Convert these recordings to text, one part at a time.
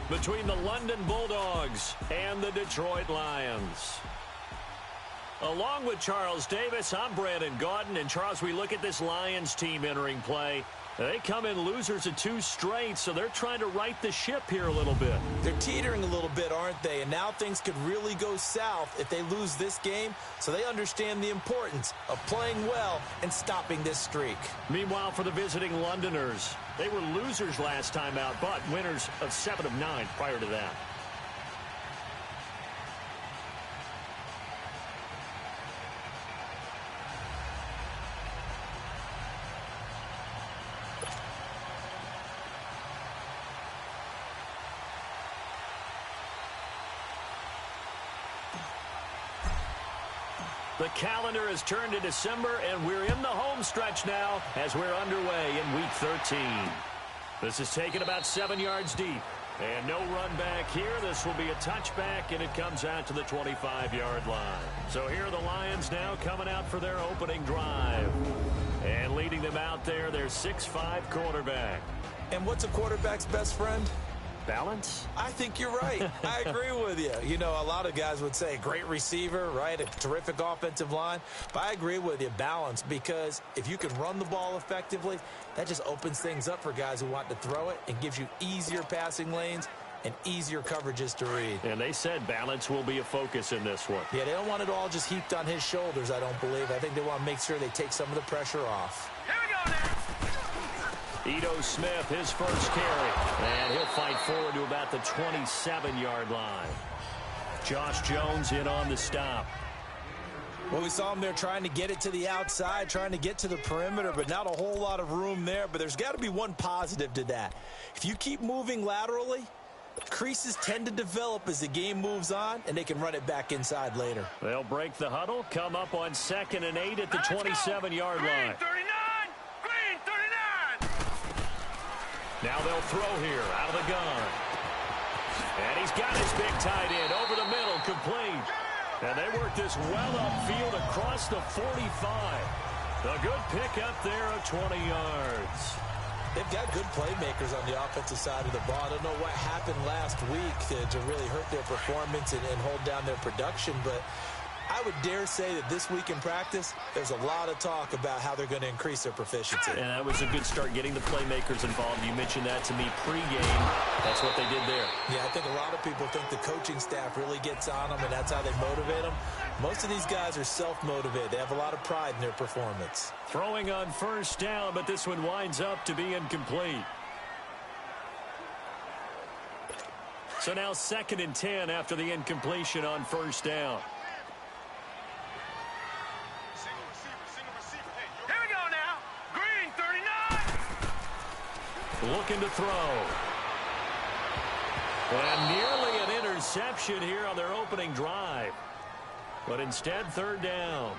between the London Bulldogs and the Detroit Lions. Along with Charles Davis, I'm Brandon Gaudin. And, Charles, we look at this Lions team entering play. They come in losers of 2 straight, so they're trying to right the ship here a little bit. They're teetering a little bit, aren't they? And now things could really go south if they lose this game, so they understand the importance of playing well and stopping this streak. Meanwhile, for the visiting Londoners, they were losers last time out, but winners of 7 of 9 prior to that. The calendar has turned to December, and we're in the home stretch now as we're underway in Week 13. This is taken about 7 yards deep. And no run back here. This will be a touchback, and it comes out to the 25-yard line. So here are the Lions now coming out for their opening drive. And leading them out there, their 6'5" quarterback. And what's a quarterback's best friend? Balance? I think you're right. I agree with you. You know, a lot of guys would say great receiver, right? A terrific offensive line. But I agree with you, balance, because if you can run the ball effectively, that just opens things up for guys who want to throw it and gives you easier passing lanes and easier coverages to read. And they said balance will be a focus in this one. Yeah, they don't want it all just heaped on his shoulders, I don't believe. I think they want to make sure they take some of the pressure off. Here we go now. Ito Smith, his first carry. And he'll fight forward to about the 27-yard line. Josh Jones in on the stop. Well, we saw him there trying to get it to the outside, trying to get to the perimeter, but not a whole lot of room there. But there's got to be one positive to that. If you keep moving laterally, creases tend to develop as the game moves on, and they can run it back inside later. They'll break the huddle, come up on 2nd and 8 at the 27-yard line. 39! Green 39! Now they'll throw here out of the gun. And he's got his big tight end over the middle, complete. And they work this well upfield across the 45. A good pick up there of 20 yards. They've got good playmakers on the offensive side of the ball. I don't know what happened last week to really hurt their performance and hold down their production, but I would dare say that this week in practice, there's a lot of talk about how they're going to increase their proficiency. And that was a good start, getting the playmakers involved. You mentioned that to me pregame. That's what they did there. Yeah, I think a lot of people think the coaching staff really gets on them, and that's how they motivate them. Most of these guys are self-motivated. They have a lot of pride in their performance. Throwing on first down, but this one winds up to be incomplete. So now 2nd and 10 after the incompletion on first down. Looking to throw. And nearly an interception here on their opening drive. But instead, 3rd down.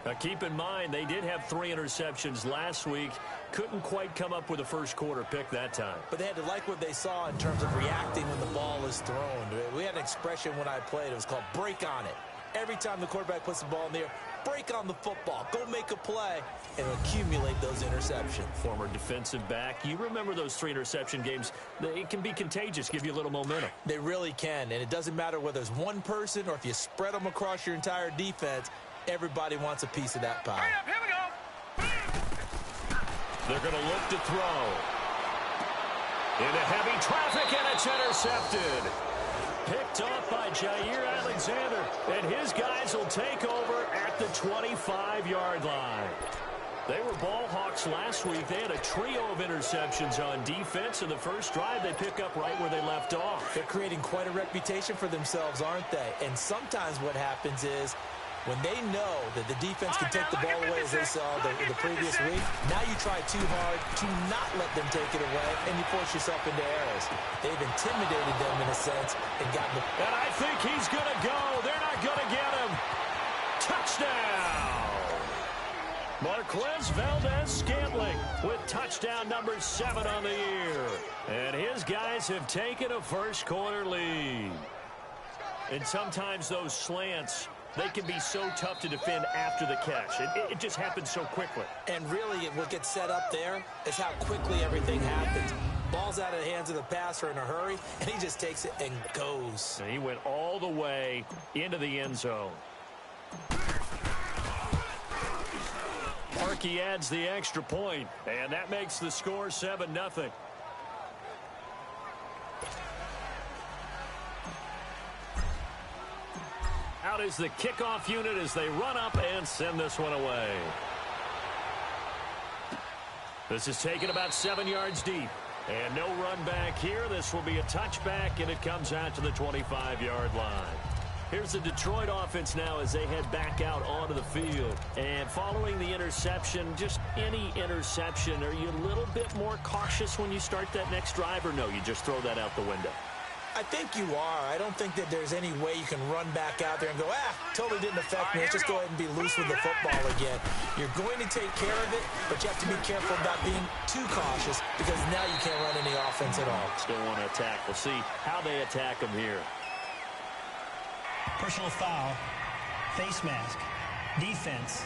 Now keep in mind, they did have 3 interceptions last week. Couldn't quite come up with a first quarter pick that time. But they had to like what they saw in terms of reacting when the ball is thrown. We had an expression when I played. It was called break on it. Every time the quarterback puts the ball in the air, break on the football. Go make a play and accumulate those interceptions. Former defensive back. You remember those 3 interception games. It can be contagious, give you a little momentum. They really can, and it doesn't matter whether it's one person or if you spread them across your entire defense. Everybody wants a piece of that pie. Hurry up, here we go. They're going to look to throw. Into heavy traffic, and it's intercepted. Picked off by Jair Alexander, and his guys will take over at the 25-yard line. They were ball hawks last week. They had a trio of interceptions on defense. In the first drive, they pick up right where they left off. They're creating quite a reputation for themselves, aren't they? And sometimes what happens is when they know that the defense can take the ball away, as they saw the previous week, now you try too hard to not let them take it away, and you force yourself into errors. They've intimidated them in a sense and gotten the... And I think he's going to go. They're not going to get him. Touchdown! Marquez Valdez-Scantling with touchdown number 7 on the year. And his guys have taken a first quarter lead. And sometimes those slants, they can be so tough to defend after the catch. It just happens so quickly. And really, what gets set up there is how quickly everything happens. Ball ball's out of the hands of the passer in a hurry, and he just takes it and goes. And he went all the way into the end zone. Markey adds the extra point, and that makes the score 7-0. Out is the kickoff unit as they run up and send this one away. This is taken about 7 yards deep. And no run back here. This will be a touchback, and it comes out to the 25-yard line. Here's the Detroit offense now as they head back out onto the field. And following the interception, just any interception, are you a little bit more cautious when you start that next drive, or no, you just throw that out the window? I think you are. I don't think that there's any way you can run back out there and go, totally didn't affect me. Let's just go ahead and be loose with the football again. You're going to take care of it, but you have to be careful about being too cautious because now you can't run any offense at all. Still want to attack. We'll see how they attack them here. Personal foul, face mask, defense.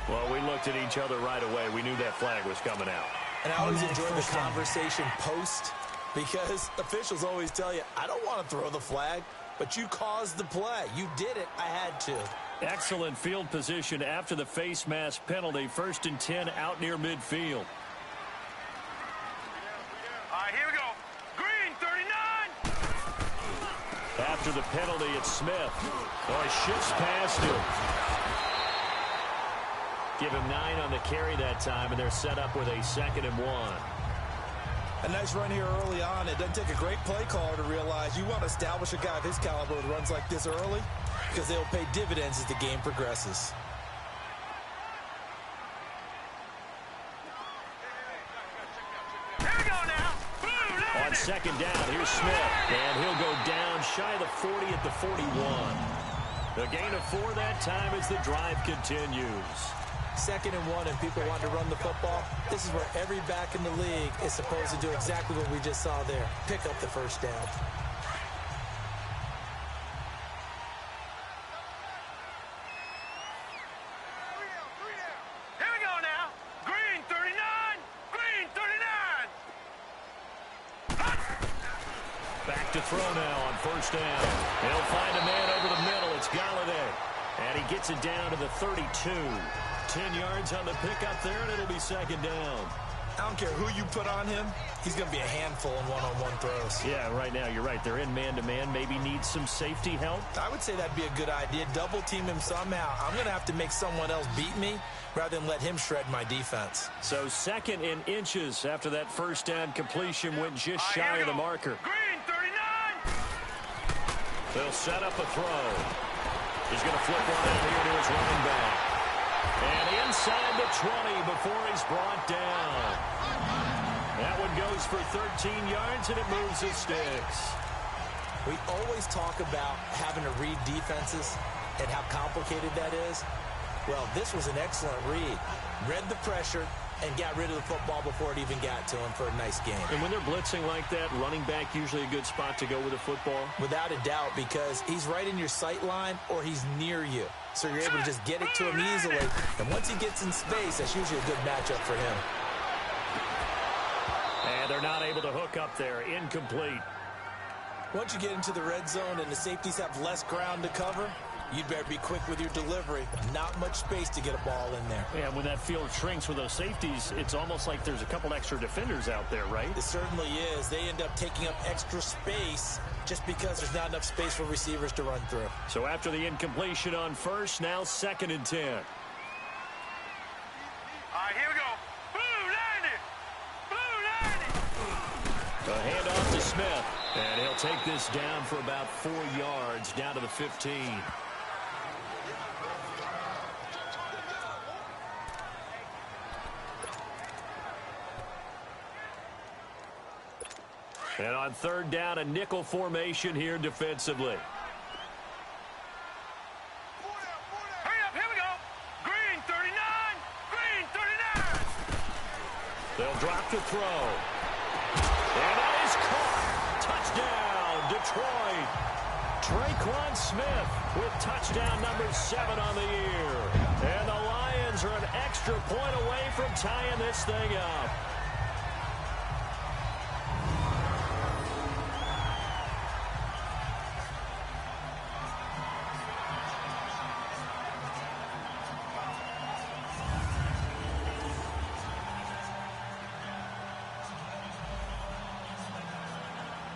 Well, we looked at each other right away. We knew that flag was coming out. And I always enjoy the conversation post because officials always tell you, I don't want to throw the flag, but you caused the play. You did it. I had to. Excellent field position after the face mask penalty. 1st and 10 out near midfield. All right, here we go. Green, 39. After the penalty, it's Smith. Oh, he shifts past him. Give him 9 on the carry that time, and they're set up with a 2nd and 1. A nice run here early on. It doesn't take a great play caller to realize you want to establish a guy of his caliber with runs like this early because they'll pay dividends as the game progresses. Here we go now. On 2nd down, here's Smith, and he'll go down shy of the 40 at the 41. A gain of 4 that time as the drive continues. 2nd and 1 and people want to run the football. This is where every back in the league is supposed to do exactly what we just saw there. Pick up the 1st down. Here we go now. Green, 39. Green, 39. Back to throw now on 1st down. He'll find a man over the middle. It's Galladay. And he gets it down to the 32. 10 yards on the pickup there, and it'll be 2nd down. I don't care who you put on him. He's going to be a handful in one-on-one throws. Yeah, right now, you're right. They're in man-to-man. Maybe need some safety help. I would say that'd be a good idea. Double team him somehow. I'm going to have to make someone else beat me rather than let him shred my defense. So 2nd and inches after that 1st down completion went just shy of the marker. Green, 39. They'll set up a throw. He's going to flip one out here to his running back. And inside the 20 before he's brought down. That one goes for 13 yards, and it moves the sticks. We always talk about having to read defenses and how complicated that is. Well, this was an excellent read. Read the pressure and got rid of the football before it even got to him for a nice game. And when they're blitzing like that, running back usually a good spot to go with the football? Without a doubt, because he's right in your sight line or he's near you. So you're able to just get it to him easily. And once he gets in space, that's usually a good matchup for him. And they're not able to hook up there. Incomplete. Once you get into the red zone and the safeties have less ground to cover, you'd better be quick with your delivery. Not much space to get a ball in there. Yeah, when that field shrinks with those safeties, it's almost like there's a couple extra defenders out there, right? It certainly is. They end up taking up extra space just because there's not enough space for receivers to run through. So after the incompletion on 1st, now 2nd and 10. All right, here we go. Blue 90. Blue 90. A handoff to Smith. And he'll take this down for about 4 yards, down to the 15. And on 3rd down, a nickel formation here defensively. Hurry up, here we go. Green, 39. Green, 39. They'll drop to throw. And that is caught. Touchdown, Detroit. Traquan Smith with touchdown number 7 on the year. And the Lions Lions are an extra point away from tying this thing up.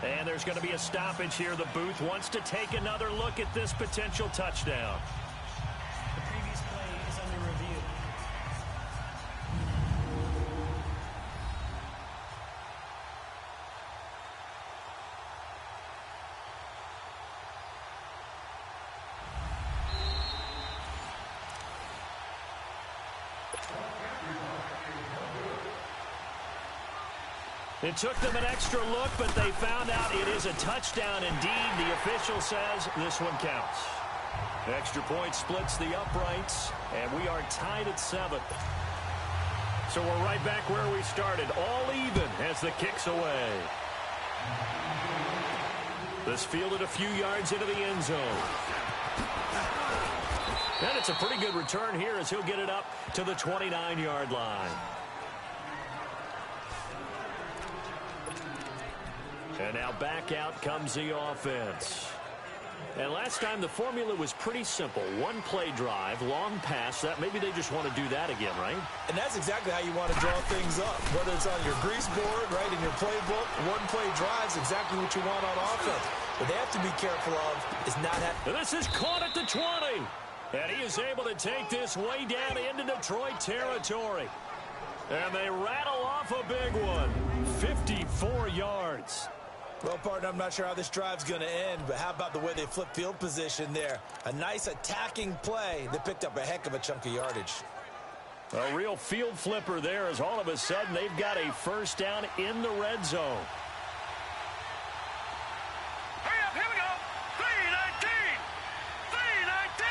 And there's going to be a stoppage here. The booth wants to take another look at this potential touchdown. The previous play is under review. It took them an extra look, but they found out it is a touchdown indeed. The official says this one counts. Extra point splits the uprights, and we are tied at 7. So we're right back where we started, all even as the kick's away. This fielded a few yards into the end zone. And it's a pretty good return here as he'll get it up to the 29-yard line. And now back out comes the offense. And last time the formula was pretty simple. One play drive, long pass. That maybe they just want to do that again, right? And that's exactly how you want to draw things up. Whether it's on your grease board, right, in your playbook, one play drive's exactly what you want on offense. What they have to be careful of is not having... This is caught at the 20. And he is able to take this way down into Detroit territory. And they rattle off a big one. 54 yards. Well, partner, I'm not sure how this drive's going to end, but how about the way they flip field position there? A nice attacking play that picked up a heck of a chunk of yardage. A real field flipper there as all of a sudden they've got a first down in the red zone. Hurry up, here we go. 319. 319.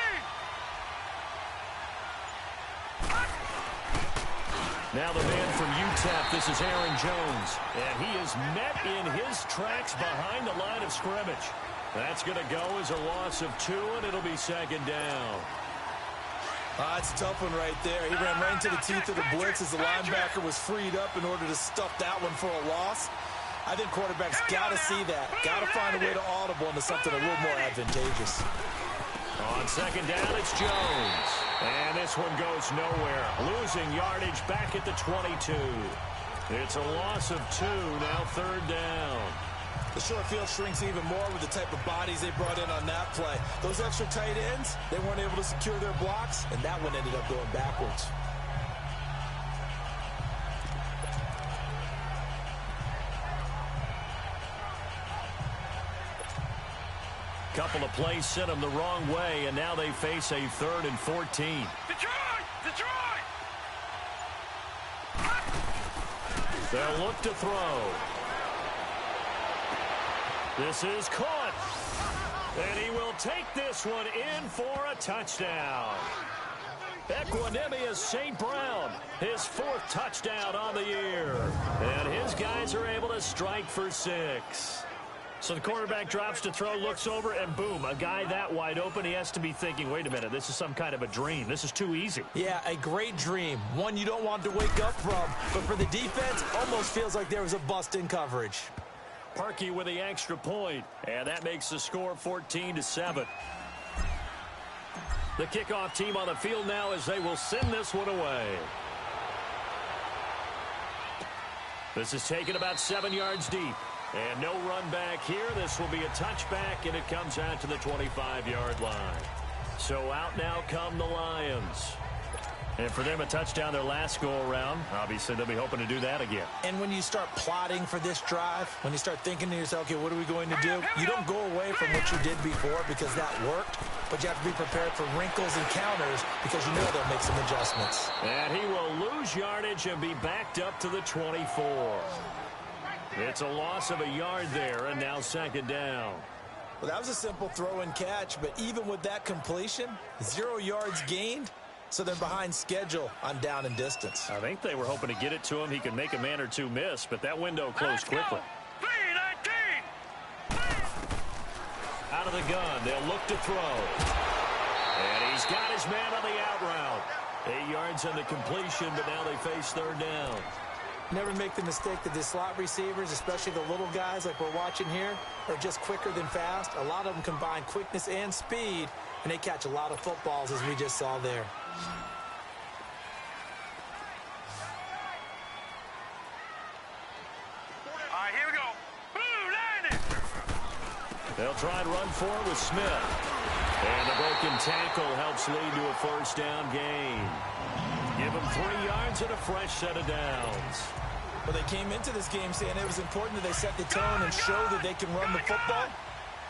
Now the man from UTEP, this is Aaron Jones. And he is met in his tracks behind the line of scrimmage. That's going to go as a loss of 2, and it'll be second down. It's a tough one right there. He ran right into the teeth of the blitz as the linebacker was freed up in order to stuff that one for a loss. I think quarterbacks got to see that. Got to find a way to audible into something a little more advantageous. On second down, it's Jones. And this one goes nowhere. Losing yardage back at the 22. It's a loss of 2, now third down. The short field shrinks even more with the type of bodies they brought in on that play. Those extra tight ends, they weren't able to secure their blocks, and that one ended up going backwards. Couple of plays sent them the wrong way, and now they face a 3rd and 14. Detroit! Detroit! They'll look to throw. This is caught. And he will take this one in for a touchdown. Equanimous St. Brown, his 4th touchdown on the year. And his guys are able to strike for 6. So the quarterback drops to throw, looks over, and boom, a guy that wide open, he has to be thinking, wait a minute, this is some kind of a dream. This is too easy. Yeah, a great dream. One you don't want to wake up from. But for the defense, almost feels like there was a bust in coverage. Parkey with the extra point, and that makes the score 14-7. The kickoff team on the field now as they will send this one away. This is taken about 7 yards deep. And no run back here. This will be a touchback, and it comes out to the 25-yard line. So out now come the Lions. And for them, a touchdown their last go-around. Obviously, they'll be hoping to do that again. And when you start plotting for this drive, when you start thinking to yourself, okay, what are we going to do? You don't go away from what you did before because that worked, but you have to be prepared for wrinkles and counters because you know they'll make some adjustments. And he will lose yardage and be backed up to the 24. It's a loss of a yard there, and now second down. Well, that was a simple throw and catch, but even with that completion, 0 yards gained, so they're behind schedule on down and distance. I think they were hoping to get it to him. He could make a man or two miss, but that window closed quickly. 319. Out of the gun, they'll look to throw. And he's got his man on the out route. 8 yards on the completion, but now they face third down. Never make the mistake that the slot receivers, especially the little guys like we're watching here, are just quicker than fast. A lot of them combine quickness and speed, and they catch a lot of footballs, as we just saw there. All right, here we go. Boom, landed. They'll try and run for it with Smith. And the broken tackle helps lead to a first down gain. Give them 3 yards and a fresh set of downs. Well, they came into this game saying it was important that they set the tone and show that they can run the football.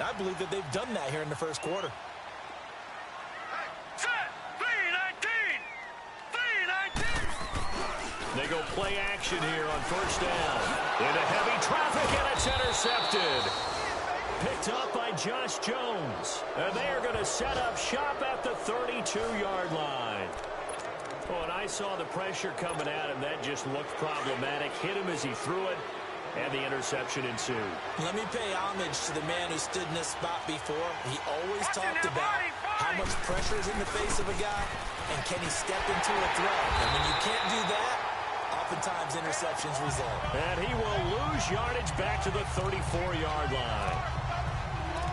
I believe that they've done that here in the first quarter. Set. 3-19. 3-19. They go play action here on first down. Into heavy traffic, and it's intercepted. Picked up by Josh Jones. And they are going to set up shop at the 32-yard line. Oh, and I saw the pressure coming at him. That just looked problematic. Hit him as he threw it, and the interception ensued. Let me pay homage to the man who stood in this spot before. He always talked about how much pressure is in the face of a guy, and can he step into a throw. And when you can't do that, oftentimes interceptions result. And he will lose yardage back to the 34-yard line.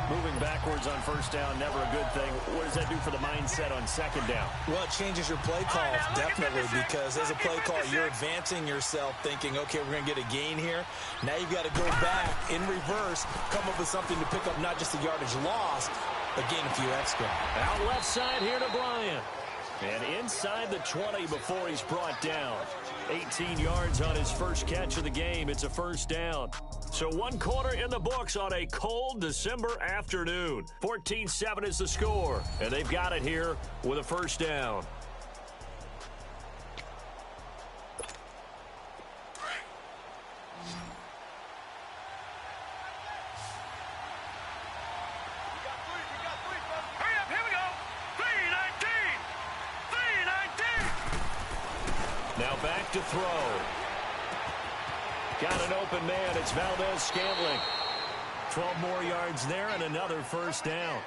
Moving backwards on first down, never a good thing. What does that do for the mindset on second down? Well, it changes your play calls, definitely, because as a play call, you're advancing yourself thinking, okay, we're going to get a gain here. Now you've got to go back in reverse, come up with something to pick up not just the yardage lost, but gain a few extra. Out left side here to Bryant. And inside the 20 before he's brought down. 18 yards on his first catch of the game. It's a first down. So 1 quarter in the books on a cold December afternoon. 14-7 is the score. And they've got it here with a first down. Hurry up, here we go. 3-19. 3-19. Now back to throw. Got an open man. It's Valdez-Scantling. 12 more yards there and another first down.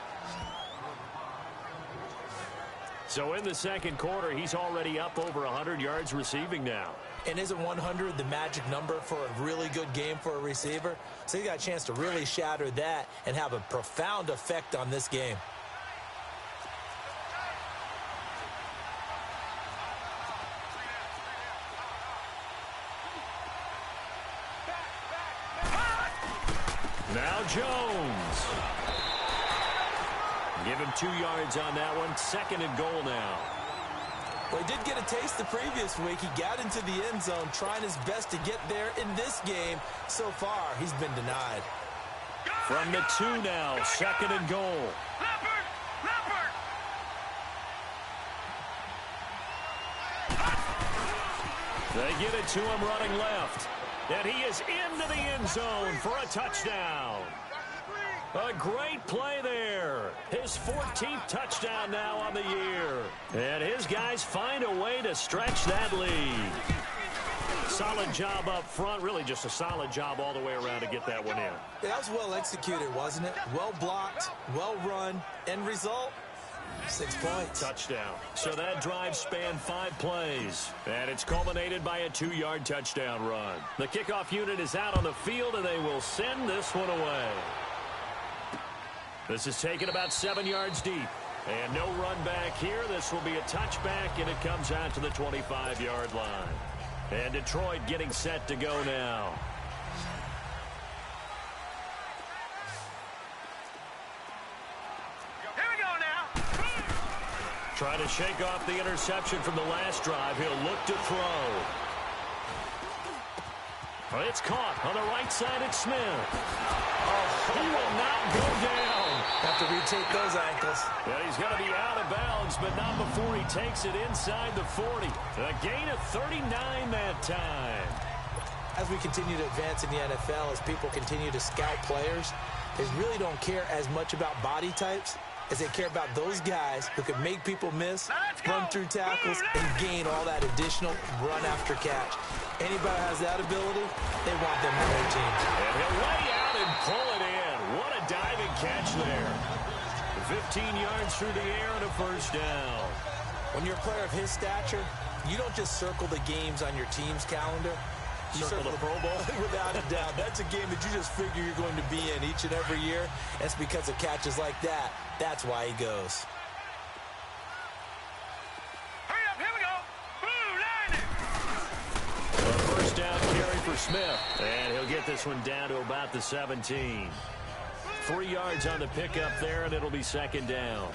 So in the second quarter, he's already up over 100 yards receiving now. And isn't 100 the magic number for a really good game for a receiver? So you got a chance to really shatter that and have a profound effect on this game. Now Jones. Give him 2 yards on that one. Second and goal now. Well, he did get a taste the previous week. He got into the end zone, trying his best to get there in this game. So far, he's been denied. From the 2 now, second and goal. Leopard! Leopard! They get it to him running left. And he is into the end zone for a touchdown. A great play there. His 14th touchdown now on the year. And his guys find a way to stretch that lead. Solid job up front. Really just a solid job all the way around to get that one in. That was well executed, wasn't it? Well blocked, well run. End result, 6 points. Touchdown. So that drive spanned 5 plays. And it's culminated by a 2-yard touchdown run. The kickoff unit is out on the field, and they will send this one away. This is taken about 7 yards deep. And no run back here. This will be a touchback, and it comes out to the 25-yard line. And Detroit getting set to go now. Here we go now. Trying to shake off the interception from the last drive. He'll look to throw. It's caught on the right side. It's Smith. Oh, he will not go down. Have to retake those ankles. Yeah, he's going to be out of bounds, but not before he takes it inside the 40. A gain of 39 that time. As we continue to advance in the NFL, as people continue to scout players, they really don't care as much about body types as they care about those guys who can make people miss, run through tackles, and gain all that additional run after catch. Anybody who has that ability, they want them on their team. And he'll lay out and pull it in. What a diving catch there. 15 yards through the air and a first down. When you're a player of his stature, you don't just circle the games on your team's calendar. You circle the Pro Bowl. Without a doubt. That's a game that you just figure you're going to be in each and every year. That's because of catches like that. That's why he goes. Hurry up, here we go. Blue, 90. A first down carry for Smith. And he'll get this one down to about the 17. 3 yards on the pickup there, and it'll be second down.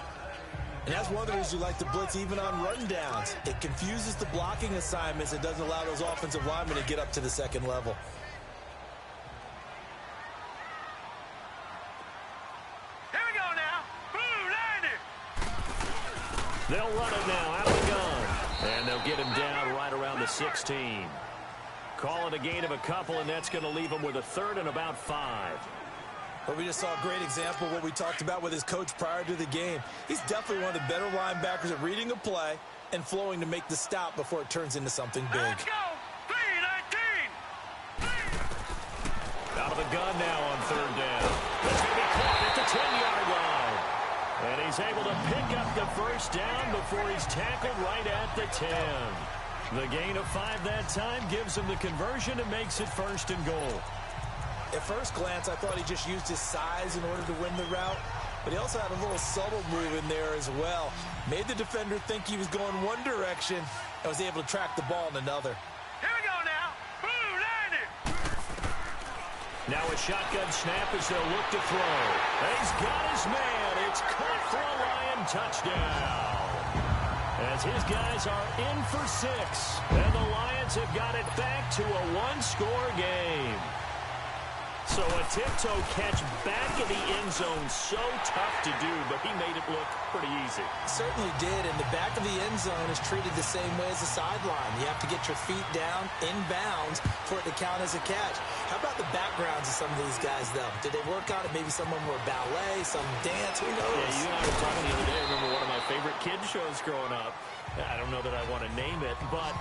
And that's one of the reasons you like to blitz even on run downs. It confuses the blocking assignments. It doesn't allow those offensive linemen to get up to the second level. Here we go now. Blue, 90. They'll run it now out of the gun. And they'll get him down right around the 16. Call it a gain of a couple, and that's going to leave him with a third and about 5. But we just saw a great example of what we talked about with his coach prior to the game. He's definitely one of the better linebackers at reading a play and flowing to make the stop before it turns into something big. Let's go. 3-19. Out of the gun now on third down. That's going to be caught at the 10-yard line. And he's able to pick up the first down before he's tackled right at the 10. The gain of 5 that time gives him the conversion and makes it first and goal. At first glance, I thought he just used his size in order to win the route, but he also had a little subtle move in there as well. Made the defender think he was going one direction and was able to track the ball in another. Here we go now. Blue, 90. Now a shotgun snap as they'll look to throw. He's got his man. It's caught for a Lion touchdown. As his guys are in for 6, and the Lions have got it back to a one-score game. So a tiptoe catch back in the end zone, so tough to do, but he made it look pretty easy. Certainly did, and the back of the end zone is treated the same way as the sideline. You have to get your feet down in bounds for it to count as a catch. How about the backgrounds of some of these guys, though? Did they work on it? Maybe some of them were ballet, some dance, who knows? Yeah, you and I were talking the other day. I remember one of my favorite kids shows growing up. I don't know that I want to name it, but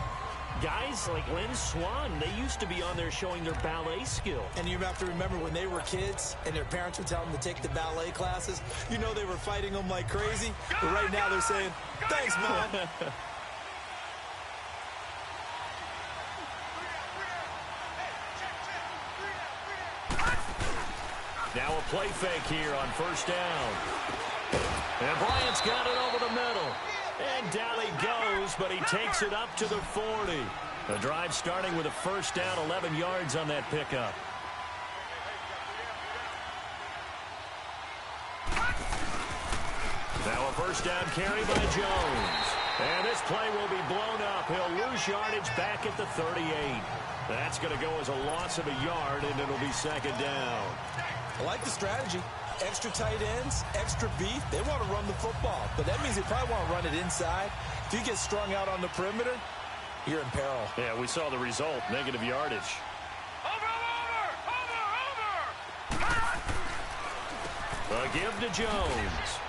guys like Lynn Swan, they used to be on there showing their ballet skill. And you have to remember when they were kids and their parents would tell them to take the ballet classes, you know they were fighting them like crazy. But right now they're saying, thanks, Mom. Now a play fake here on first down. And Bryant's got it over the middle. And down he goes, but he takes it up to the 40. The drive starting with a first down, 11 yards on that pickup. Now a first down carry by Jones. And this play will be blown up. He'll lose yardage back at the 38. That's going to go as a loss of a yard, and it'll be second down. I like the strategy. Extra tight ends, extra beef. They want to run the football, but that means they probably want to run it inside. If you get strung out on the perimeter, you're in peril. Yeah, we saw the result, negative yardage. A give to Jones.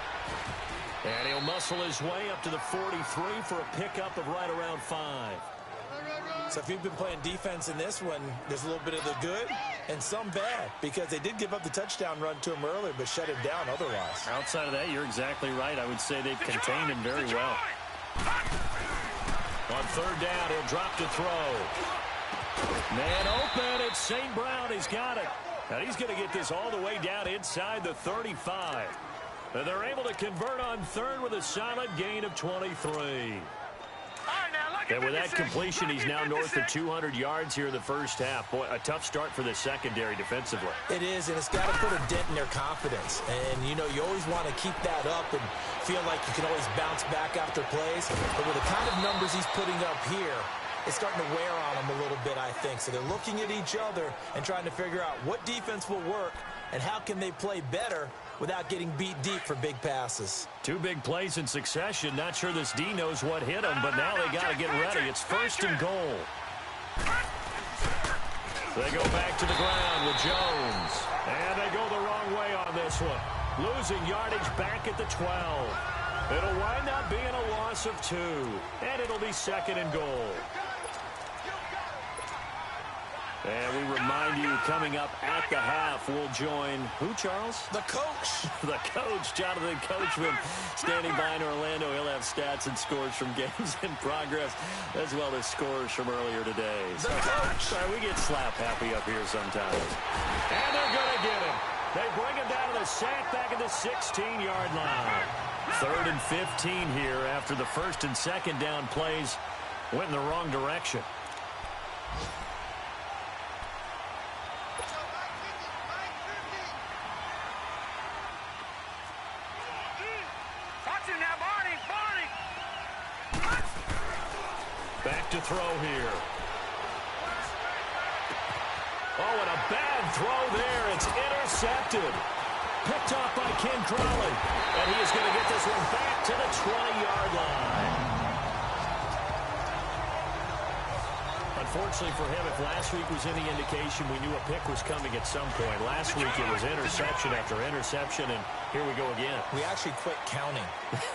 And he'll muscle his way up to the 43 for a pickup of right around 5. So if you've been playing defense in this one, there's a little bit of the good and some bad, because they did give up the touchdown run to him earlier, but shut him down otherwise. Outside of that, you're exactly right. I would say they've contained him very well. On third down, he'll drop to throw. Man open, it's St. Brown. He's got it. Now he's going to get this all the way down inside the 35. And they're able to convert on third with a solid gain of 23. And with that completion, he's now north of 200 yards here in the first half. Boy, a tough start for the secondary defensively. It is, and it's got to put a dent in their confidence. And, you know, you always want to keep that up and feel like you can always bounce back after plays. But with the kind of numbers he's putting up here, it's starting to wear on them a little bit, I think. So they're looking at each other and trying to figure out what defense will work and how can they play better without getting beat deep for big passes. 2 big plays in succession. Not sure this D knows what hit him, but now they got to get ready. It's first and goal. They go back to the ground with Jones. And they go the wrong way on this one. Losing yardage back at the 12. It'll wind up being a loss of 2. And it'll be second and goal. And we remind remind you, coming up at the half, we'll join who, Charles? The coach. The coach, Jonathan Coachman, standing by in Orlando. He'll have stats and scores from games in progress, as well as scores from earlier today. The coach. Sorry, we get slap happy up here sometimes. And they're going to get him. They bring him down to the sack back at the 16-yard line. 3rd and 15 here after the first and second down plays went in the wrong direction. Back to throw here. Oh, and a bad throw there. It's intercepted. Picked off by Ken Crawley. And he is going to get this one back to the 20-yard line. Unfortunately for him, if last week was any indication, we knew a pick was coming at some point. Last week it was interception after interception, and here we go again. We actually quit counting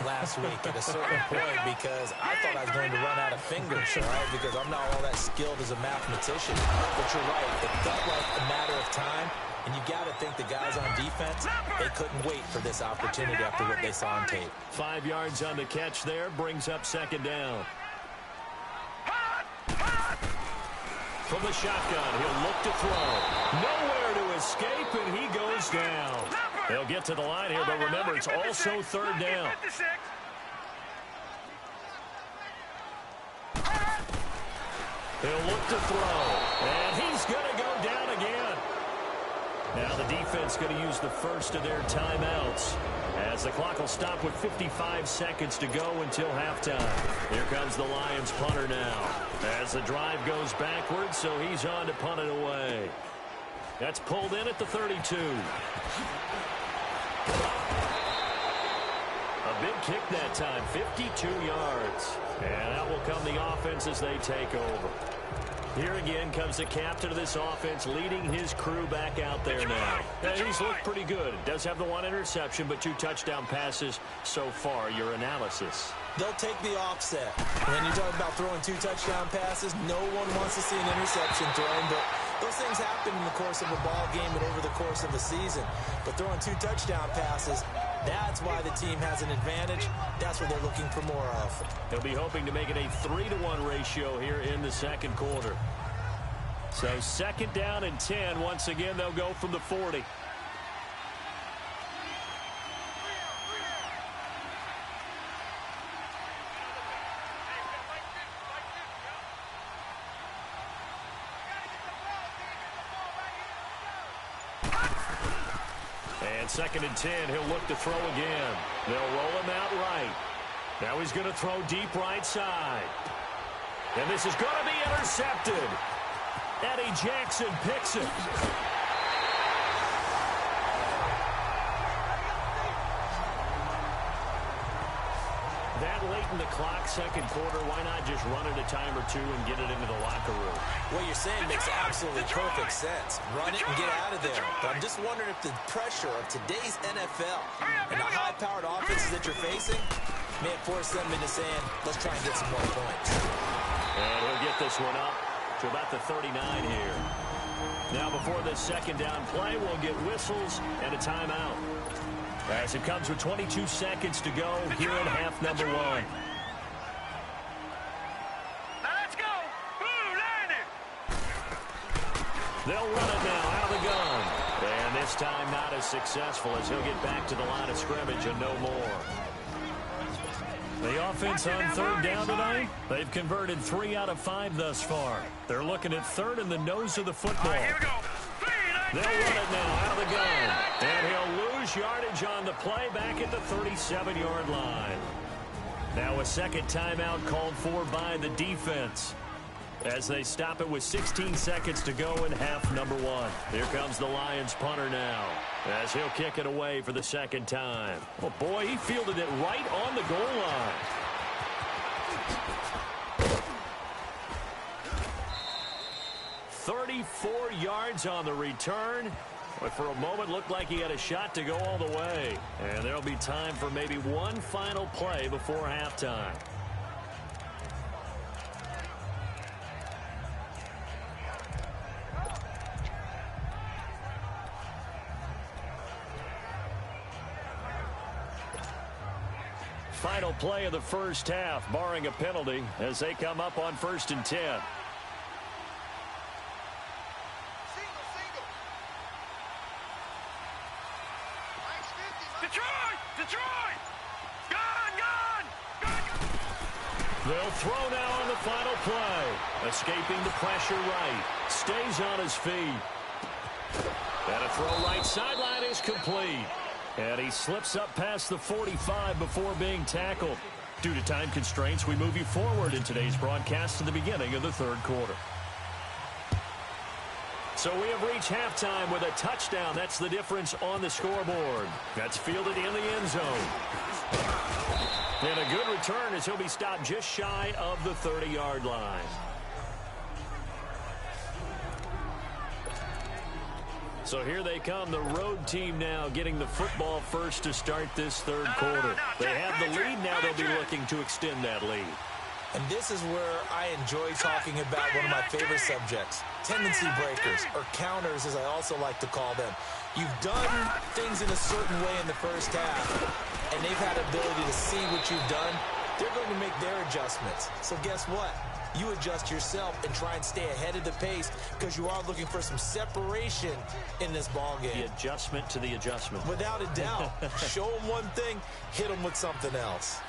last week at a certain point because I thought I was going to run out of fingers, right? Because I'm not all that skilled as a mathematician. But you're right. It felt like a matter of time, and you got to think the guys on defense, they couldn't wait for this opportunity after what they saw on tape. 5 yards on the catch there, brings up second down. From the shotgun, he'll look to throw. Nowhere to escape, and he goes down. They'll get to the line here, but remember, it's also third down. He'll look to throw, and he's going to go down again. Now the defense going to use the first of their timeouts as the clock will stop with 55 seconds to go until halftime. Here comes the Lions punter now as the drive goes backwards, so he's on to punt it away. That's pulled in at the 32. A big kick that time, 52 yards. And out will come the offense as they take over. Here again comes the captain of this offense, leading his crew back out there now. He's looked pretty good. Does have the one interception, but 2 touchdown passes so far. Your analysis? They'll take the offset. When you talk about throwing 2 touchdown passes, no one wants to see an interception thrown, but those things happen in the course of a ball game and over the course of the season. But throwing 2 touchdown passes, that's why the team has an advantage. That's what they're looking for more of. They'll be hoping to make it a 3-to-1 ratio here in the second quarter. So second down and 10. Once again, they'll go from the 40. And second and 10, he'll look to throw again. They'll roll him out right. Now he's going to throw deep right side. And this is going to be intercepted. Eddie Jackson picks it. That late in the clock, second quarter, why not just run it a time or two and get it into the locker room? What you're saying makes absolutely perfect sense. Run it and get out of there. But I'm just wondering if the pressure of today's NFL and the high-powered offenses that you're facing may have forced them into saying, let's try and get some more points. And he'll get this one up to about the 39 here. Now before this second down play, we'll get whistles and a timeout. As it comes with 22 seconds to go here in half number 1. Now let's go. Ooh, landed. They'll run it now out of the gun. And this time not as successful as he'll get back to the line of scrimmage and no more. The offense on third down tonight, they've converted 3 out of 5 thus far. They're looking at third in the nose of the football. Here we go. They'll run it now out of the gun. And he'll lose yardage on the play back at the 37-yard line. Now a second timeout called for by the defense as they stop it with 16 seconds to go in half number 1. Here comes the Lions punter now as he'll kick it away for the second time. Oh, boy, he fielded it right on the goal line. "34 yards on the return. But for a moment, looked like he had a shot to go all the way. And there'll be time for maybe one final play before halftime. final play of the first half, barring a penalty, as they come up on 1st and 10. Detroit! Gone! They'll throw now on the final play. Escaping the pressure right. Stays on his feet. And a throw right sideline is complete. And he slips up past the 45 before being tackled. Due to time constraints, we move you forward in today's broadcast to the beginning of the third quarter. So we have reached halftime with a touchdown. That's the difference on the scoreboard. That's fielded in the end zone. And a good return as he'll be stopped just shy of the 30-yard line. So here they come, the road team now getting the football first to start this third quarter. They have the lead, now they'll be looking to extend that lead. And this is where I enjoy talking about one of my favorite subjects, tendency breakers, or counters as I also like to call them. You've done things in a certain way in the first half, and they've had ability to see what you've done. They're going to make their adjustments. So guess what? You adjust yourself and try and stay ahead of the pace because you are looking for some separation in this ball game. The adjustment to the adjustment. Without a doubt. Show them one thing, hit them with something else.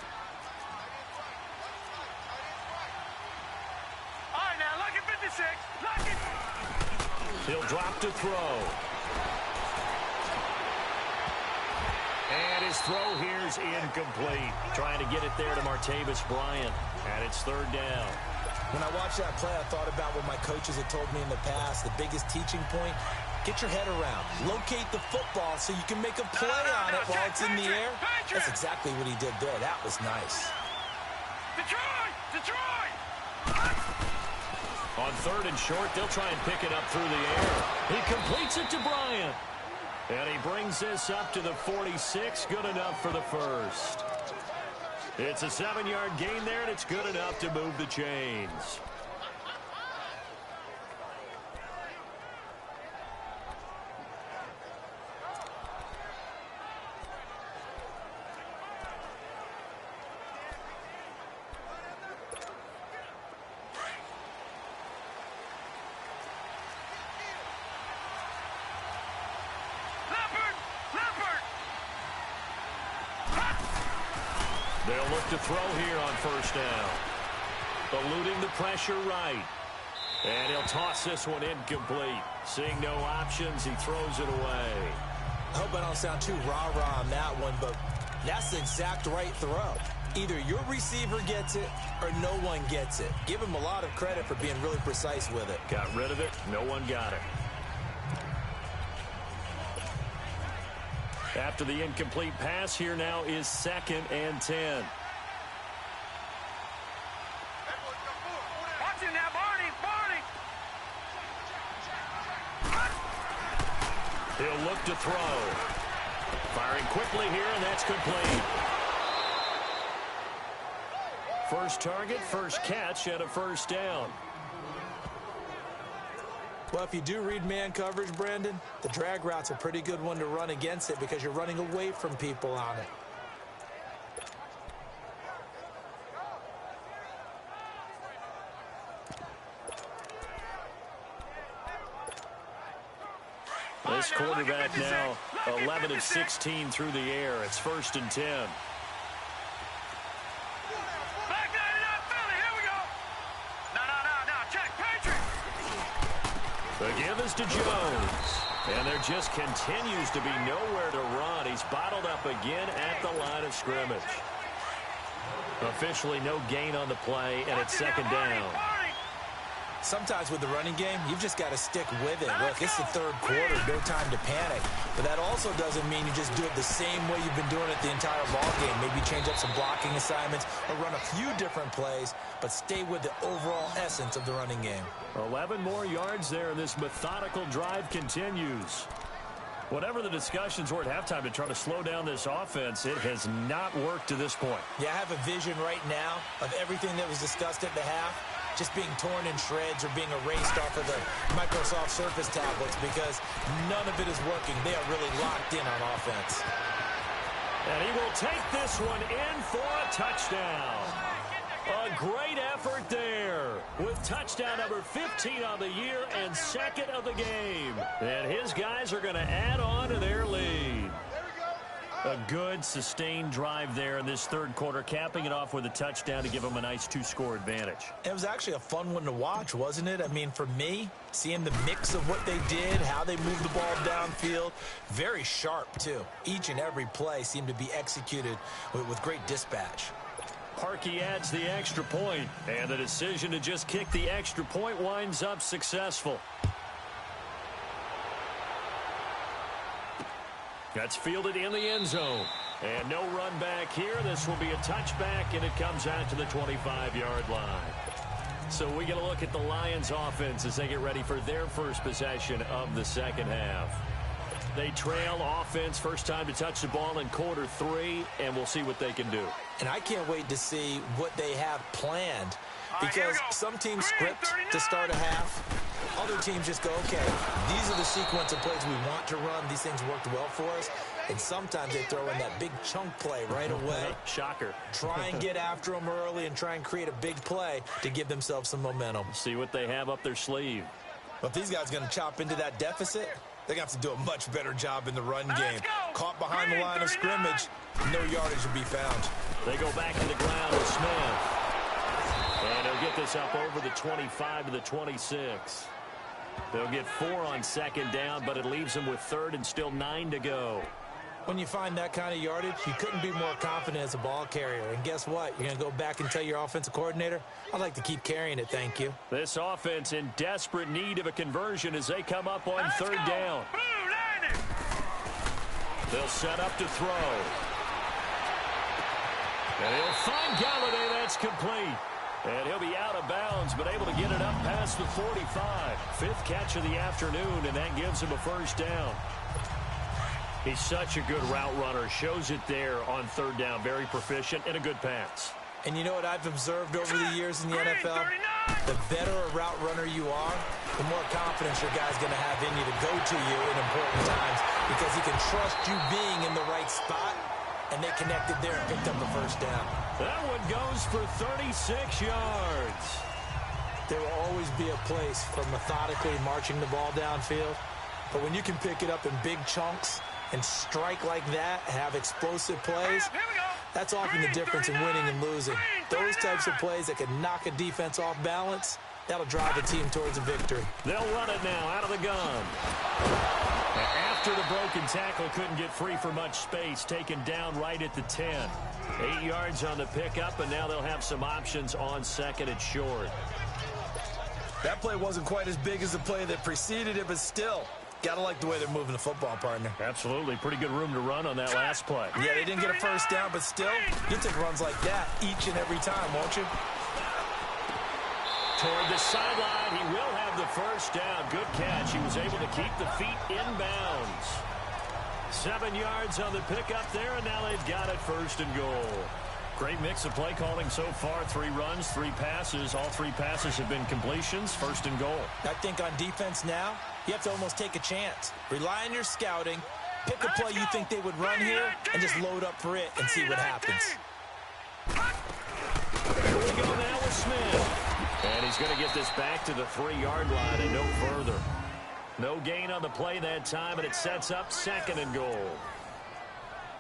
All right, now, lock it 56. Lock it. He'll drop to throw. And his throw here's incomplete. Trying to get it there to Martavis Bryant. And it's third down. When I watched that play, I thought about what my coaches had told me in the past. The biggest teaching point, get your head around. Locate the football so you can make a play on it while it's in the air. That's exactly what he did there. That was nice. Detroit! On 3rd and short, they'll try and pick it up through the air. He completes it to Bryant. And he brings this up to the 46. Good enough for the first. It's a 7-yard gain there, and it's good enough to move the chains. They'll look to throw here on 1st down. Eluding the pressure right. And he'll toss this one incomplete. Seeing no options, he throws it away. I hope I don't sound too rah-rah on that one, but that's the exact right throw. Either your receiver gets it or no one gets it. Give him a lot of credit for being really precise with it. Got rid of it. No one got it. After the incomplete pass, here now is 2nd and 10. Watch him now, Barney! He'll look to throw. Firing quickly here, and that's complete. First target, first catch, and a 1st down. Well, if you do read man coverage, Brandon, the drag route's a pretty good one to run against it because you're running away from people on it. This quarterback now 11 of 16 through the air. It's 1st and 10. Back 99, Philly, here we go. No, check, Patriots. The give is to Jones. And there just continues to be nowhere to run. He's bottled up again at the line of scrimmage. Officially no gain on the play, and it's 2nd down. Sometimes with the running game, you've just got to stick with it. Look, it's the 3rd quarter, no time to panic. But that also doesn't mean you just do it the same way you've been doing it the entire ball game. Maybe change up some blocking assignments or run a few different plays, but stay with the overall essence of the running game. 11 more yards there, and this methodical drive continues. Whatever the discussions were at halftime to try to slow down this offense, it has not worked to this point. Yeah, I have a vision right now of everything that was discussed at the half just being torn in shreds or being erased off of the Microsoft Surface tablets because none of it is working. They are really locked in on offense. And he will take this one in for a touchdown. A great effort there with touchdown number 15 on the year and second of the game. And his guys are going to add on to their lead. A good, sustained drive there in this third quarter, capping it off with a touchdown to give them a nice two-score advantage. It was actually a fun one to watch, wasn't it? I mean, for me, seeing the mix of what they did, how they moved the ball downfield, very sharp, too. Each and every play seemed to be executed with great dispatch. Harkey adds the extra point, and the decision to just kick the extra point winds up successful. That's fielded in the end zone. And no run back here. This will be a touchback, and it comes out to the 25-yard line. So we get a look at the Lions offense as they get ready for their first possession of the second half. They trail offense, first time to touch the ball in quarter 3, and we'll see what they can do. And I can't wait to see what they have planned, because some teams script to start a half. Other teams just go, okay, these are the sequence of plays we want to run. These things worked well for us. And sometimes they throw in that big chunk play right away. Shocker. Try and get after them early and try and create a big play to give themselves some momentum. See what they have up their sleeve. But if these guys are going to chop into that deficit, they're going to have to do a much better job in the run game. Caught behind the line of scrimmage, no yardage to be found. They go back to the ground with Smith. And he'll get this up over the 25 to the 26. They'll get 4 on second down, but it leaves them with third and still 9 to go. When you find that kind of yardage, you couldn't be more confident as a ball carrier. And guess what? You're going to go back and tell your offensive coordinator, I'd like to keep carrying it, thank you. This offense in desperate need of a conversion as they come up on third down. They'll set up to throw. And he'll find Galladay. That's complete. And he'll be out of bounds, but able to get it up past the 45. 5th catch of the afternoon, and that gives him a first down. He's such a good route runner. Shows it there on third down. Very proficient and a good pass. And you know what I've observed over the years in the NFL? The better a route runner you are, the more confidence your guy's going to have in you to go to you in important times, because he can trust you being in the right spot, and they connected there and picked up the first down. That one goes for 36 yards. There will always be a place for methodically marching the ball downfield, but when you can pick it up in big chunks and strike like that, have explosive plays, that's often the difference in winning and losing. Those types of plays that can knock a defense off balance, that'll drive a team towards a victory. They'll run it now out of the gun. After the broken tackle, couldn't get free for much space, taken down right at the 10. 8 yards on the pickup, and now they'll have some options on second and short. That play wasn't quite as big as the play that preceded it, but still, gotta like the way they're moving the football, partner. Absolutely. Pretty good room to run on that last play. Yeah, they didn't get a first down, but still, you take runs like that each and every time, won't you? Toward the sideline, he will have the first down. Good catch. He was able to keep the feet inbounds. 7 yards on the pickup there, and now they've got it first and goal. Great mix of play calling so far. 3 runs, 3 passes. All 3 passes have been completions. First and goal. I think on defense now, you have to almost take a chance. Rely on your scouting. Pick a play you think they would run here and just load up for it and see what happens. Here we go now with Smith. And he's going to get this back to the 3-yard line and no further. No gain on the play that time, and it sets up second and goal.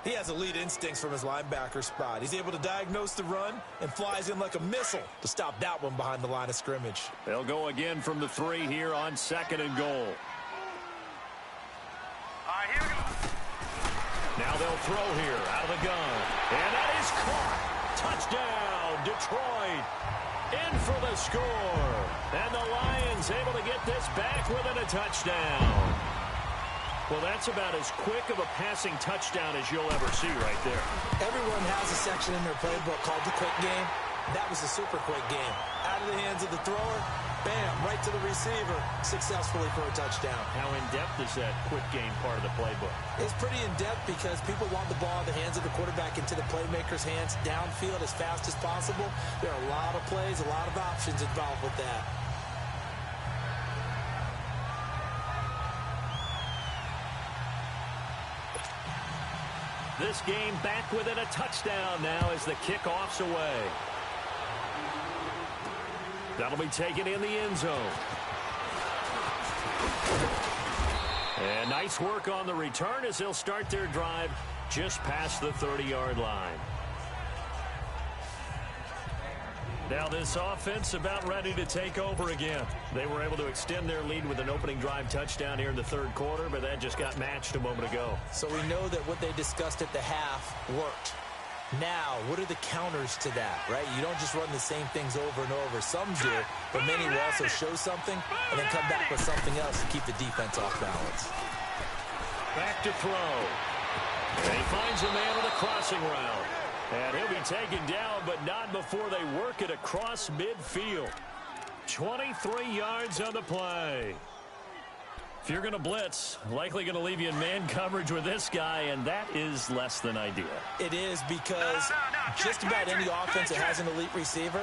He has elite instincts from his linebacker spot. He's able to diagnose the run and flies in like a missile to stop that one behind the line of scrimmage. They'll go again from the 3 here on second and goal. All right, here we go. Now they'll throw here out of the gun. And that is caught. Touchdown, Detroit. In for the score. And the Lions able to get this back within a touchdown. Well, that's about as quick of a passing touchdown as you'll ever see right there. Everyone has a section in their playbook called the quick game. That was a super quick game. Out of the hands of the thrower, bam, right to the receiver, successfully for a touchdown. How in-depth is that quick game part of the playbook? It's pretty in-depth because people want the ball in the hands of the quarterback into the playmaker's hands downfield as fast as possible. There are a lot of plays, a lot of options involved with that. This game back within a touchdown now as the kickoff's away. That'll be taken in the end zone. And nice work on the return as they'll start their drive just past the 30-yard line. Now this offense about ready to take over again. They were able to extend their lead with an opening drive touchdown here in the third quarter, but that just got matched a moment ago. So we know that what they discussed at the half worked. Now, what are the counters to that, right? You don't just run the same things over and over. Some do, but many will also show something and then come back with something else to keep the defense off balance. Back to throw. And he finds a man with a crossing route. And he'll be taken down, but not before they work it across midfield. 23 yards on the play. If you're going to blitz, likely going to leave you in man coverage with this guy, and that is less than ideal. It is because just about any offense that has an elite receiver,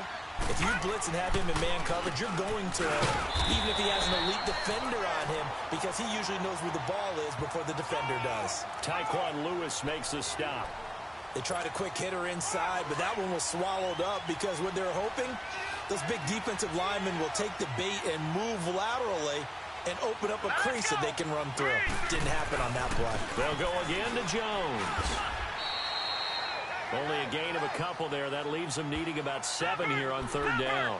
if you blitz and have him in man coverage, you're going to him, even if he has an elite defender on him, because he usually knows where the ball is before the defender does. Tyquan Lewis makes a stop. They tried a quick hitter inside, but that one was swallowed up because what they're hoping, those big defensive linemen will take the bait and move laterally and open up a crease that they can run through. Didn't happen on that play. They'll go again to Jones. Only a gain of a couple there. That leaves them needing about 7 here on third down.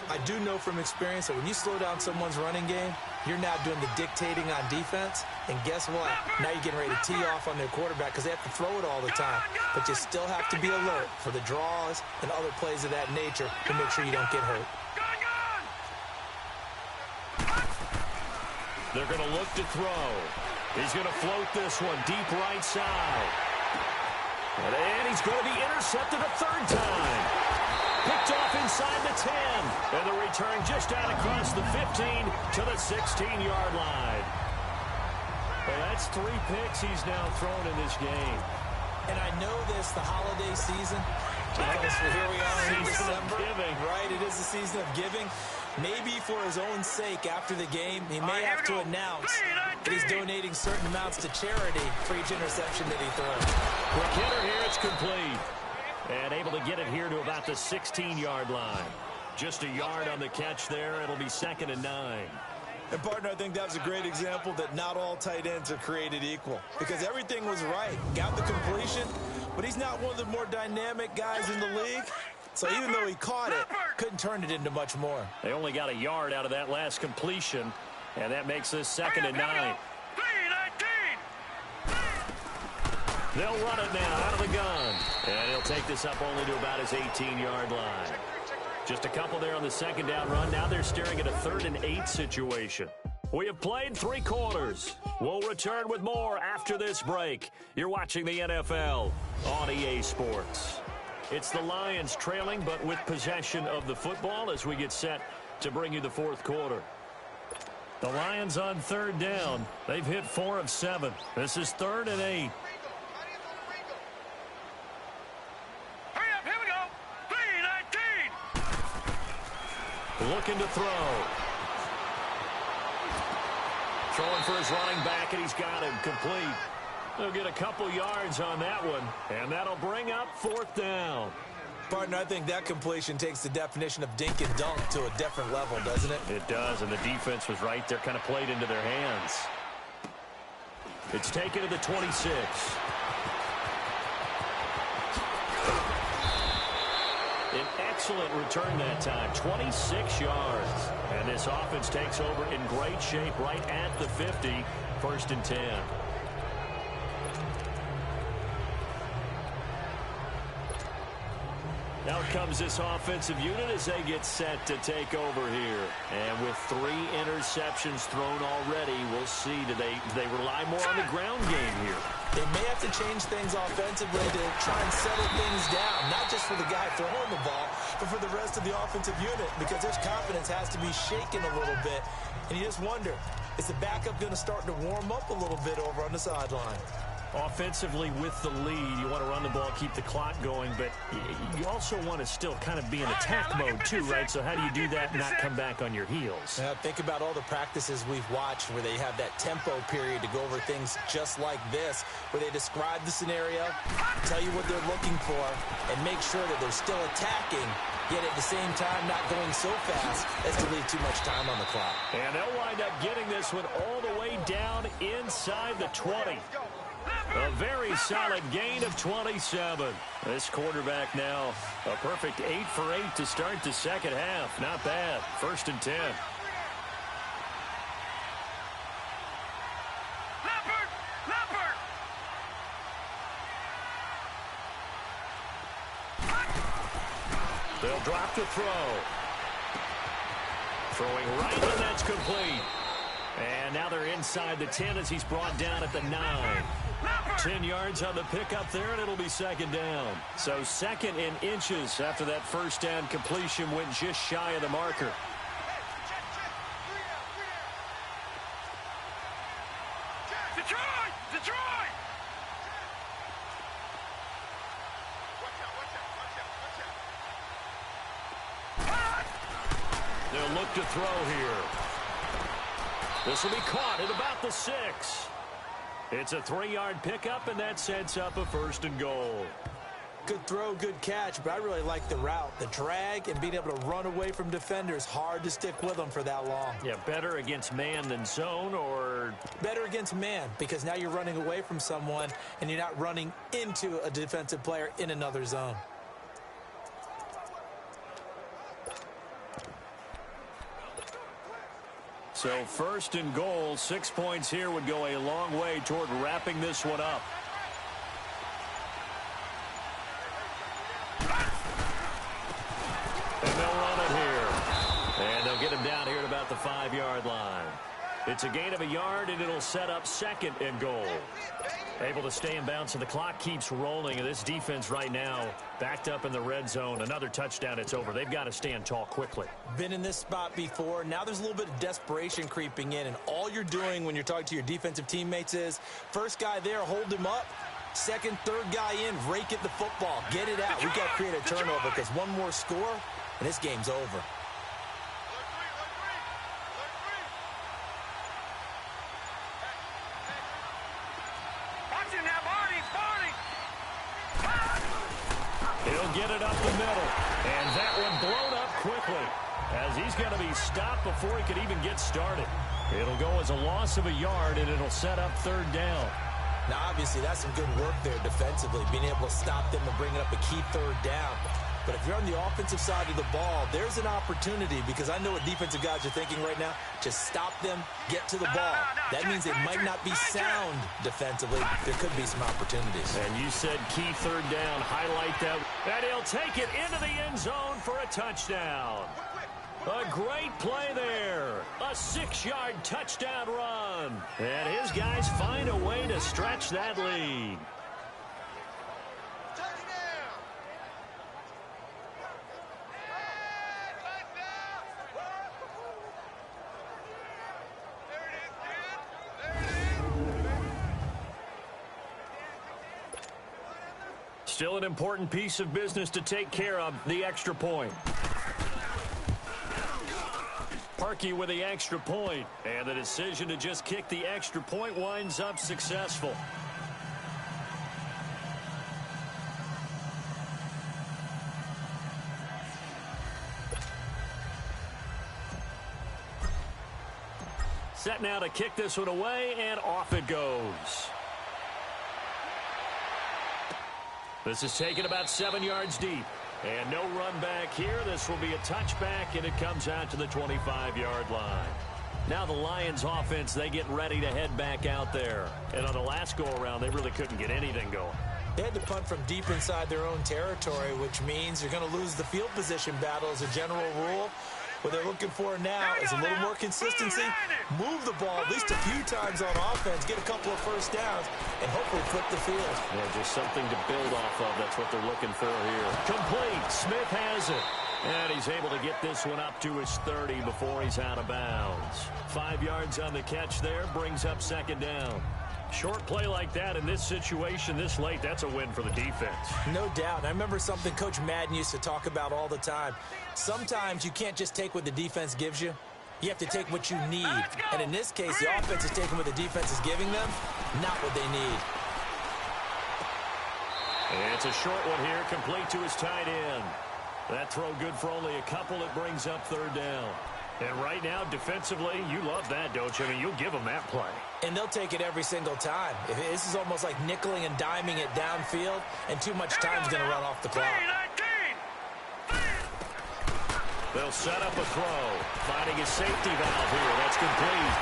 I do know from experience that when you slow down someone's running game, you're now doing the dictating on defense. And guess what? Now you're getting ready to tee off on their quarterback because they have to throw it all the time. But you still have to be alert for the draws and other plays of that nature to make sure you don't get hurt. They're going to look to throw. He's going to float this one deep right side. And he's going to be intercepted a third time. Picked off inside the 10. And the return just out across the 15 to the 16-yard line. Well, that's 3 picks he's now thrown in this game. And I know this, the holiday season, because here we are in December. Right, it is the season of giving. Maybe for his own sake after the game, he may have to announce that he's donating certain amounts to charity for each interception that he throws. Quick hitter here, it's complete. And able to get it here to about the 16-yard line. Just a yard on the catch there. It'll be 2nd and 9. And, partner, I think that was a great example that not all tight ends are created equal. Because everything was right. Got the completion, but he's not one of the more dynamic guys in the league. So even though he caught it, couldn't turn it into much more. They only got a yard out of that last completion, and that makes this 2nd and 9. They'll run it now out of the gun. And he'll take this up only to about his 18-yard line. Just a couple there on the 2nd down run. Now they're staring at a 3rd and 8 situation. We have played 3 quarters. We'll return with more after this break. You're watching the NFL on EA Sports. It's the Lions trailing, but with possession of the football as we get set to bring you the 4th quarter. The Lions on 3rd down. They've hit 4 of 7. This is 3rd and 8. Looking to throw. Throwing for his running back, and he's got him complete. They'll get a couple yards on that one, and that'll bring up 4th down. Partner, I think that completion takes the definition of dink and dunk to a different level, doesn't it? It does, and the defense was right there, kind of played into their hands. It's taken to the 26. An excellent return that time, 26 yards. And this offense takes over in great shape right at the 50, 1st and 10. Now comes this offensive unit as they get set to take over here. And with 3 interceptions thrown already, we'll see, do they rely more on the ground game here? They may have to change things offensively to try and settle things down, not just for the guy throwing the ball, but for the rest of the offensive unit, because their confidence has to be shaken a little bit. And you just wonder, is the backup going to start to warm up a little bit over on the sideline? Offensively with the lead, you want to run the ball, keep the clock going, but you also want to still kind of be in attack mode too, right? So how do you do that and not come back on your heels? Think about all the practices we've watched where they have that tempo period to go over things just like this, where they describe the scenario, tell you what they're looking for, and make sure that they're still attacking, yet at the same time not going so fast as to leave too much time on the clock. And they'll wind up getting this one all the way down inside the 20. A very solid gain of 27. This quarterback now a perfect 8 for 8 to start the second half. Not bad. 1st and 10. They'll drop the throw. Throwing right, and that's complete. And now they're inside the 10 as he's brought down at the 9. 10 yards on the pickup there, and it'll be 2nd down. So 2nd in inches after that 1st down completion went just shy of the marker. Detroit! They'll look to throw here. This will be caught at about the 6. It's a 3-yard pickup, and that sets up a 1st and goal. Good throw, good catch, but I really like the route. The drag and being able to run away from defenders, hard to stick with them for that long. Yeah, better against man than zone, or? Better against man, because now you're running away from someone, and you're not running into a defensive player in another zone. So 1st and goal, 6 points here would go a long way toward wrapping this one up. And they'll run it here. And they'll get him down here at about the 5-yard line. It's a gain of a yard, and it'll set up 2nd and goal. Able to stay in bounds, and the clock keeps rolling. And this defense right now backed up in the red zone. Another touchdown, it's over. They've got to stand tall quickly. Been in this spot before. Now there's a little bit of desperation creeping in, and all you're doing when you're talking to your defensive teammates is, first guy there, hold him up. Second, third guy in, rake at the football. Get it out. We've got to create a turnover, because one more score, and this game's over. He'll get it up the middle, and that one blown up quickly as he's going to be stopped before he could even get started. It'll go as a loss of a yard, and it'll set up 3rd down. Now, obviously, that's some good work there defensively, being able to stop them and bring it up a key 3rd down. But if you're on the offensive side of the ball, there's an opportunity, because I know what defensive guys are thinking right now. Just stop them, get to the ball. That means they might not be sound defensively. There could be some opportunities. And you said key 3rd down. Highlight that. And he'll take it into the end zone for a touchdown. A great play there. A 6-yard touchdown run. And his guys find a way to stretch that lead. Still an important piece of business to take care of, the extra point. Parkey with the extra point, and the decision to just kick the extra point winds up successful. Set now to kick this one away, and off it goes. This is taken about 7 yards deep. And no run back here. This will be a touchback, and it comes out to the 25-yard line. Now the Lions offense, they get ready to head back out there. And on the last go-around, they really couldn't get anything going. They had to punt from deep inside their own territory, which means you're going to lose the field position battle as a general rule. What they're looking for now is a little more consistency, move the ball at least a few times on offense, get a couple of 1st downs, and hopefully flip the field. Yeah, just something to build off of. That's what they're looking for here. Complete. Smith has it. And he's able to get this one up to his 30 before he's out of bounds. 5 yards on the catch there, brings up 2nd down. Short play like that in this situation this late, that's a win for the defense. No doubt. And I remember something Coach Madden used to talk about all the time. Sometimes you can't just take what the defense gives you. You have to take what you need. And in this case, the offense is taking what the defense is giving them, not what they need. And it's a short one here, complete to his tight end. That throw good for only a couple. It brings up third down. And right now, defensively, you love that, don't you? I mean, you'll give them that play. And they'll take it every single time. This is almost like nickeling and diming it downfield, and too much time's going to run off the clock. They'll set up a throw, finding his safety valve here. That's complete.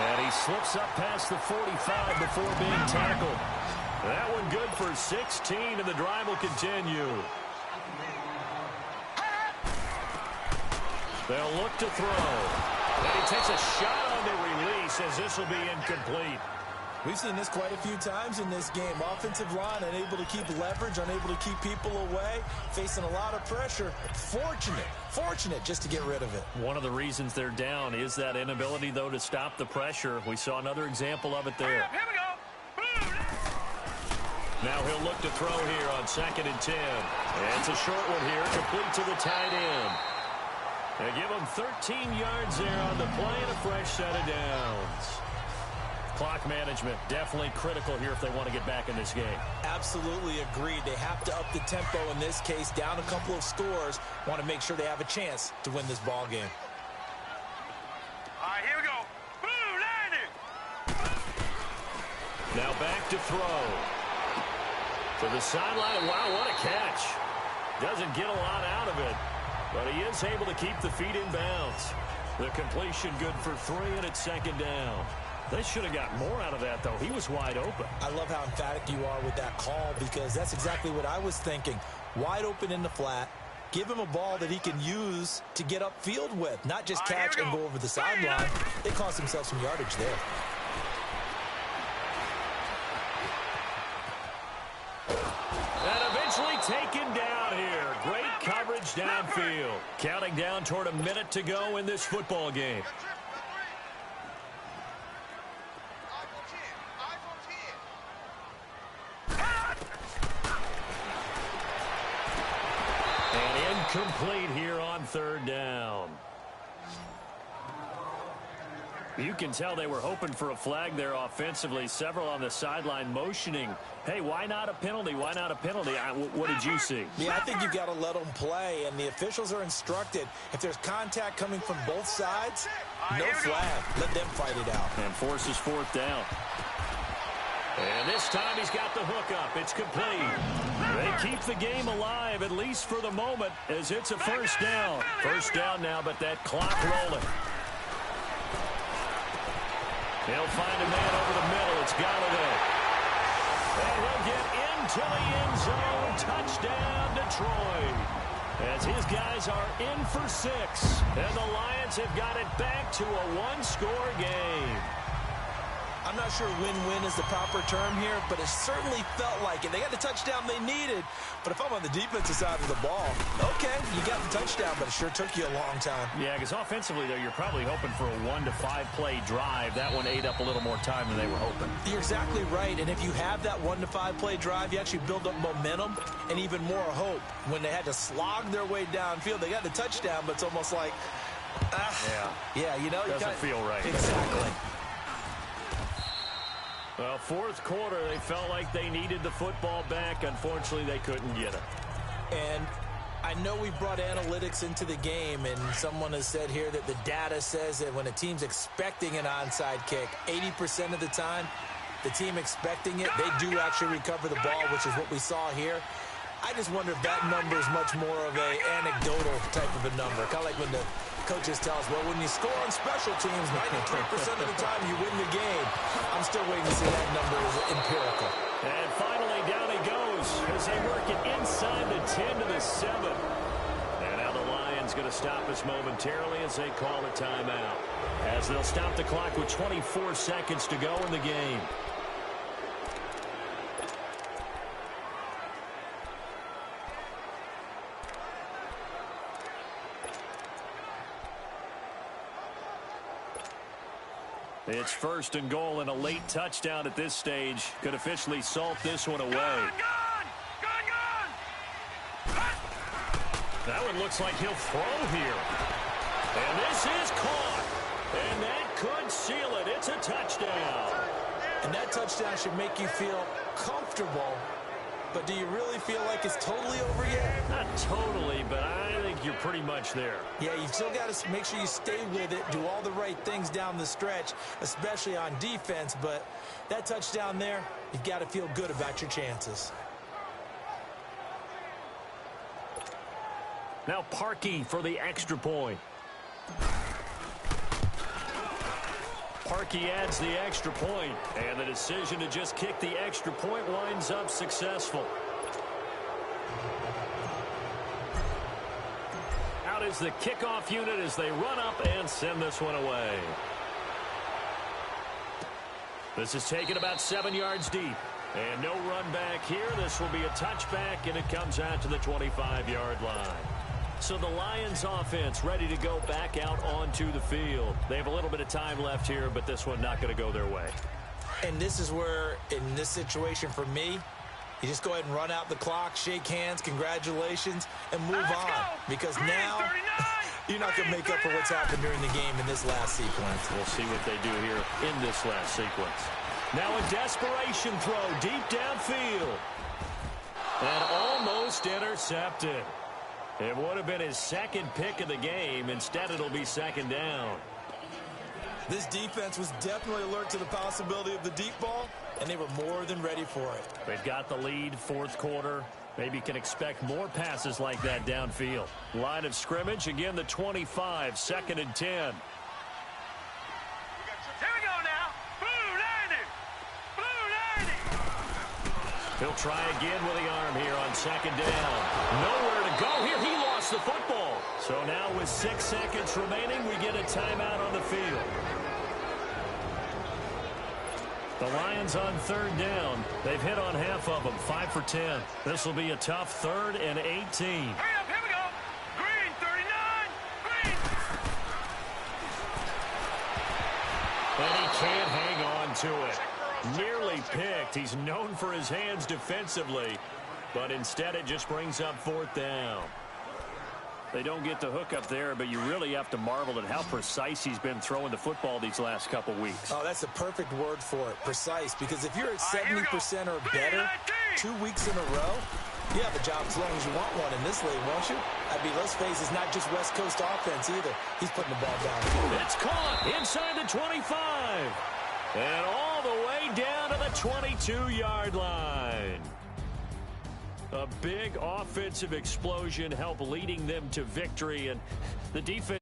And he slips up past the 45 before being tackled. That one good for 16, and the drive will continue. They'll look to throw. And he takes a shot on the release as this will be incomplete. We've seen this quite a few times in this game. Offensive line unable to keep leverage, unable to keep people away, facing a lot of pressure. Fortunate just to get rid of it. One of the reasons they're down is that inability, though, to stop the pressure. We saw another example of it there. Here we go. Now he'll look to throw here on 2nd and 10. And it's a short one here, complete to the tight end. They give him 13 yards there on the play and a fresh set of downs. Clock management definitely critical here if they want to get back in this game. Absolutely agreed. They have to up the tempo in this case, down a couple of scores. Want to make sure they have a chance to win this ball game. All right, here we go. Now back to throw. To the sideline. Wow, what a catch. Doesn't get a lot out of it, but he is able to keep the feet in bounds. The completion good for 3, and it's 2nd down. They should have got more out of that, though. He was wide open. I love how emphatic you are with that call, because that's exactly what I was thinking. Wide open in the flat. Give him a ball that he can use to get upfield with, not just catch and go over the sideline. They cost themselves some yardage there. And eventually taken down here. Great coverage downfield. Counting down toward a minute to go in this football game. Complete here on 3rd down. You can tell they were hoping for a flag there offensively. Several on the sideline motioning. Hey, why not a penalty? Why not a penalty? What did you see? Yeah, I think you've got to let them play, and the officials are instructed. If there's contact coming from both sides, no flag. Let them fight it out. And forces 4th down. And this time he's got the hook up. It's complete. They keep the game alive, at least for the moment, as it's a 1st down. 1st down now, but that clock rolling. He'll find a man over the middle. It's Golladay. And he'll get into the end zone. Touchdown, Detroit. As his guys are in for 6. And the Lions have got it back to a 1-score game. I'm not sure win-win is the proper term here, but it certainly felt like it. They got the touchdown they needed, but if I'm on the defensive side of the ball, okay, you got the touchdown, but it sure took you a long time. Yeah, because offensively, though, you're probably hoping for a 1 to 5 play drive. That one ate up a little more time than they were hoping. You're exactly right, and if you have that 1 to 5 play drive, you actually build up momentum and even more hope. When they had to slog their way downfield, they got the touchdown, but it's almost like, yeah, you know. Doesn't feel right. Exactly. Well, 4th quarter, they felt like they needed the football back. Unfortunately, they couldn't get it. And I know we brought analytics into the game, and someone has said here that the data says that when a team's expecting an onside kick, 80% of the time, the team expecting it, they do actually recover the ball, which is what we saw here. I just wonder if that number is much more of a anecdotal type of a number. Kind of like when the coaches tell us, well, when you score on special teams, 93% of the time you win the game. I'm still waiting to see that number is empirical. And finally, down he goes as they work it inside the 10 to the 7. And now the Lions going to stop us momentarily as they call a timeout. As they'll stop the clock with 24 seconds to go in the game. It's first and goal and a late touchdown at this stage. Could officially salt this one away. Gun! That one looks like he'll throw here. And this is caught. And that could seal it. It's a touchdown. And that touchdown should make you feel comfortable. But do you really feel like it's totally over yet? Not totally, but I think you're pretty much there. Yeah, you've still got to make sure you stay with it, do all the right things down the stretch, especially on defense. But that touchdown there, you've got to feel good about your chances. Now Parkey for the extra point. Parkey adds the extra point, and the decision to just kick the extra point winds up successful. Out is the kickoff unit as they run up and send this one away. This is taken about 7 yards deep. And no run back here. This will be a touchback, and it comes out to the 25-yard line. So the Lions offense ready to go back out onto the field. They have a little bit of time left here, but this one not going to go their way. And this is where, in this situation for me, you just go ahead and run out the clock, shake hands, congratulations, and move on. Because now you're not going to make up for what's happened during the game in this last sequence. We'll see what they do here in this last sequence. Now a desperation throw deep downfield. And almost intercepted. It would have been his second pick of the game. Instead, it'll be second down. This defense was definitely alert to the possibility of the deep ball, and they were more than ready for it. They've got the lead, fourth quarter. Maybe can expect more passes like that downfield. Line of scrimmage, again, the 25, second and 10. Here we go now. Blue 90. He'll try again with the arm here on second down. Nowhere to go here. He lost the football. So now with 6 seconds remaining, we get a timeout on the field. The Lions on third down. They've hit on half of them, 5 for 10. This will be a tough 3rd and 18. Hurry up, here we go. Green 39. Green. And he can't hang on to it. Nearly picked. He's known for his hands defensively, but instead it just brings up 4th down. They don't get the hook up there, but you really have to marvel at how precise he's been throwing the football these last couple weeks. Oh, that's the perfect word for it, precise, because if you're at 70% or better 2 weeks in a row, you have a job as long as you want one in this league, won't you? I mean, let's face it, it's not just West Coast offense either. He's putting the ball down. It's caught inside the 25. And all the way down to the 22-yard line. A big offensive explosion helped leading them to victory, and the defense